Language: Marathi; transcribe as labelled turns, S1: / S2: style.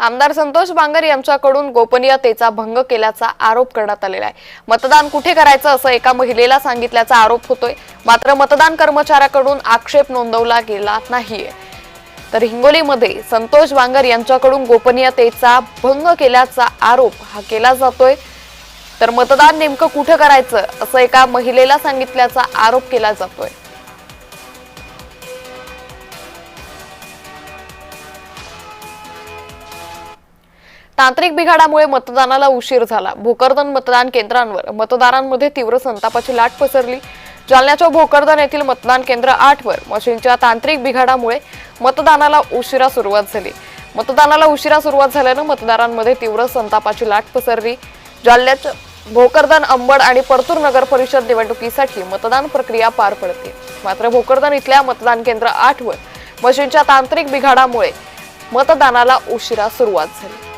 S1: आमदार संतोष बांगर यांच्याकडून गोपनीयतेचा भंग केल्याचा आरोप करण्यात आलेला आहे। मतदान कुठे करायचं असं एका महिलेला सांगितल्याचा आरोप होतोय, मात्र मतदान कर्मचाऱ्याकडून आक्षेप नोंदवला गेला नाहीये। तर हिंगोलीमध्ये संतोष बांगर यांच्याकडून गोपनीयतेचा भंग केल्याचा आरोप हा केला जातोय। तर मतदान नेमकं कुठे करायचं असं एका महिलेला सांगितल्याचा आरोप केला जातोय। तांत्रिक बिघाडामुळे मतदानाला उशीर झाला। भोकरदन मतदान केंद्रांवर मतदारांमध्ये तीव्र संतापाची लाट पसरली। जालन्याच्या भोकरदन येथील मतदान केंद्र 8 वर मशीनच्या तांत्रिक बिघाडामुळे मतदानाला उशिरा सुरुवात झाल्यानं मतदारांमध्ये तीव्र संतापाची लाट पसरली। जालन्याच्या भोकरदन, अंबड आणि परतूर नगर परिषद निवडणुकीसाठी मतदान प्रक्रिया पार पडते। मात्र भोकरदन इथल्या मतदान केंद्र 8 वर मशीनच्या तांत्रिक बिघाडामुळे मतदानाला उशिरा सुरुवात झाली।